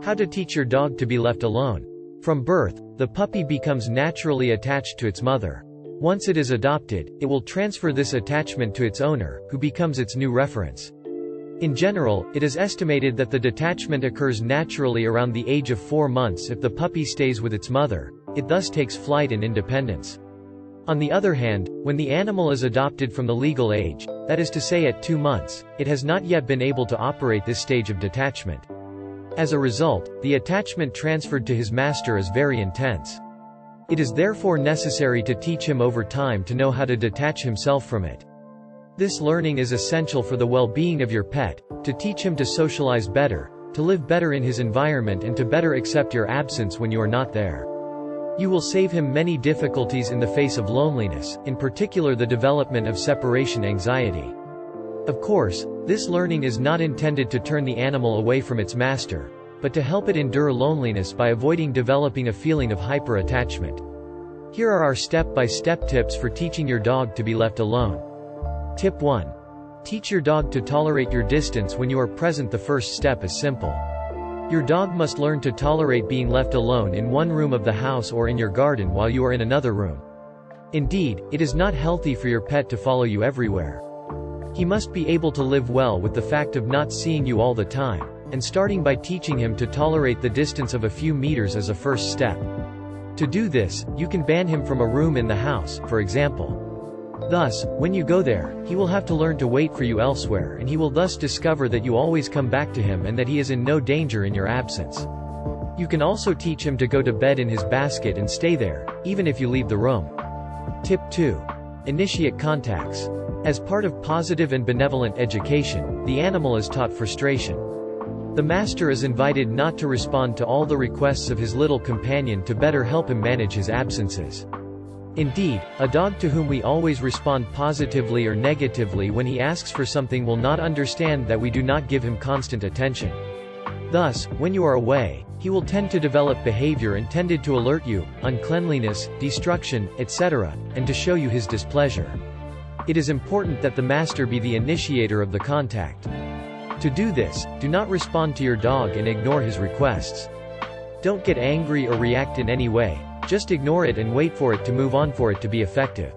How to teach your dog to be left alone. From birth, the puppy becomes naturally attached to its mother. Once it is adopted, it will transfer this attachment to its owner, who becomes its new reference. In general, it is estimated that the detachment occurs naturally around the age of 4 months if the puppy stays with its mother. It thus takes flight and independence. On the other hand, when the animal is adopted from the legal age, that is to say at 2 months, it has not yet been able to operate this stage of detachment. As a result, the attachment transferred to his master is very intense. It is therefore necessary to teach him over time to know how to detach himself from it. This learning is essential for the well-being of your pet, to teach him to socialize better, to live better in his environment and to better accept your absence when you are not there. You will save him many difficulties in the face of loneliness, in particular the development of separation anxiety. Of course, this learning is not intended to turn the animal away from its master, but to help it endure loneliness by avoiding developing a feeling of hyper-attachment. Here are our step-by-step tips for teaching your dog to be left alone. Tip 1. Teach your dog to tolerate your distance when you are present. The first step is simple. Your dog must learn to tolerate being left alone in one room of the house or in your garden while you are in another room. Indeed, it is not healthy for your pet to follow you everywhere. He must be able to live well with the fact of not seeing you all the time, and starting by teaching him to tolerate the distance of a few meters as a first step. To do this, you can ban him from a room in the house, for example. Thus, when you go there, he will have to learn to wait for you elsewhere, and he will thus discover that you always come back to him and that he is in no danger in your absence. You can also teach him to go to bed in his basket and stay there, even if you leave the room. Tip 2. Initiate contacts. As part of positive and benevolent education, the animal is taught frustration. The master is invited not to respond to all the requests of his little companion to better help him manage his absences. Indeed, a dog to whom we always respond positively or negatively when he asks for something will not understand that we do not give him constant attention. Thus, when you are away, he will tend to develop behavior intended to alert you, uncleanliness, destruction, etc., and to show you his displeasure. It is important that the master be the initiator of the contact. To do this, do not respond to your dog and ignore his requests. Don't get angry or react in any way, just ignore it and wait for it to move on for it to be effective.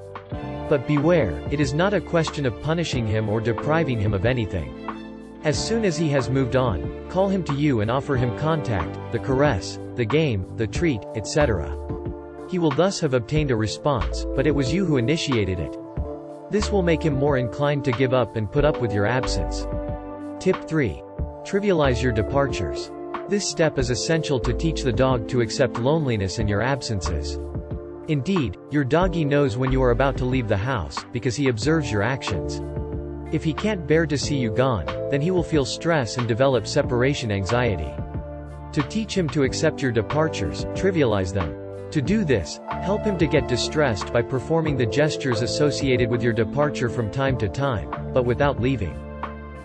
But beware, it is not a question of punishing him or depriving him of anything. As soon as he has moved on, call him to you and offer him contact, the caress, the game, the treat, etc. He will thus have obtained a response, but it was you who initiated it. This will make him more inclined to give up and put up with your absence. Tip 3. Trivialize your departures. This step is essential to teach the dog to accept loneliness and your absences. Indeed, your doggy knows when you are about to leave the house, because he observes your actions. If he can't bear to see you gone, then he will feel stress and develop separation anxiety. To teach him to accept your departures, trivialize them. To do this, help him to get distressed by performing the gestures associated with your departure from time to time, but without leaving.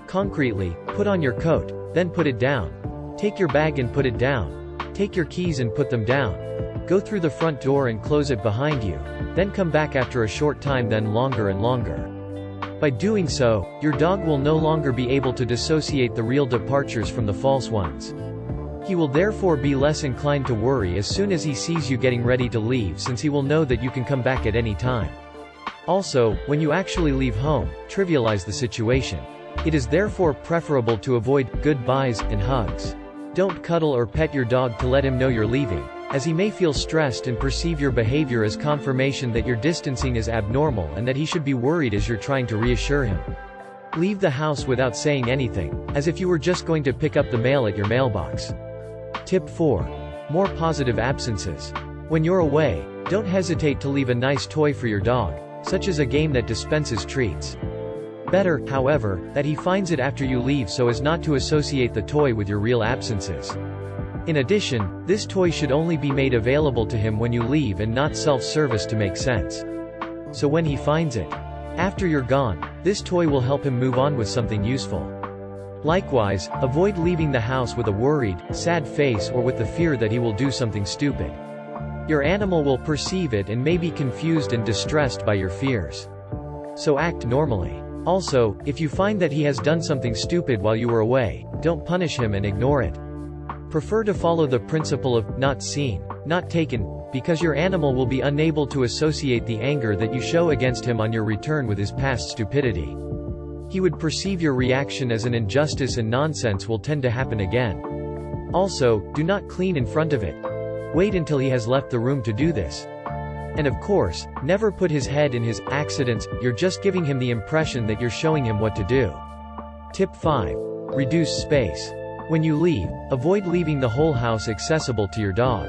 Concretely, put on your coat, then put it down. Take your bag and put it down. Take your keys and put them down. Go through the front door and close it behind you, then come back after a short time, then longer and longer. By doing so, your dog will no longer be able to dissociate the real departures from the false ones. He will therefore be less inclined to worry as soon as he sees you getting ready to leave, since he will know that you can come back at any time. Also, when you actually leave home, trivialize the situation. It is therefore preferable to avoid goodbyes and hugs. Don't cuddle or pet your dog to let him know you're leaving, as he may feel stressed and perceive your behavior as confirmation that your distancing is abnormal and that he should be worried as you're trying to reassure him. Leave the house without saying anything, as if you were just going to pick up the mail at your mailbox. Tip 4. More positive absences. When you're away, don't hesitate to leave a nice toy for your dog, such as a game that dispenses treats. Better, however, that he finds it after you leave so as not to associate the toy with your real absences. In addition, this toy should only be made available to him when you leave and not self-service to make sense. So when he finds it after you're gone, this toy will help him move on with something useful. Likewise, avoid leaving the house with a worried, sad face or with the fear that he will do something stupid. Your animal will perceive it and may be confused and distressed by your fears. So act normally. Also, if you find that he has done something stupid while you were away, don't punish him and ignore it. Prefer to follow the principle of not seen, not taken, because your animal will be unable to associate the anger that you show against him on your return with his past stupidity. He would perceive your reaction as an injustice, and nonsense will tend to happen again. Also, do not clean in front of it. Wait until he has left the room to do this. And of course, never put his head in his accidents, you're just giving him the impression that you're showing him what to do. Tip 5. Reduce space. When you leave, avoid leaving the whole house accessible to your dog.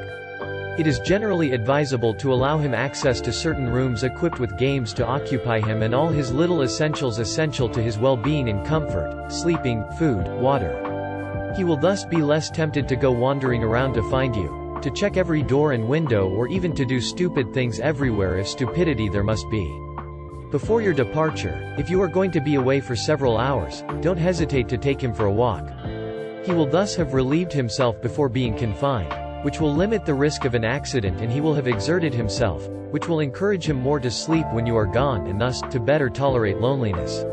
It is generally advisable to allow him access to certain rooms equipped with games to occupy him and all his little essentials essential to his well-being and comfort: sleeping, food, water. He will thus be less tempted to go wandering around to find you, to check every door and window, or even to do stupid things everywhere if stupidity there must be. Before your departure, if you are going to be away for several hours, don't hesitate to take him for a walk. He will thus have relieved himself before being confined, which will limit the risk of an accident, and he will have exerted himself, which will encourage him more to sleep when you are gone and thus to better tolerate loneliness.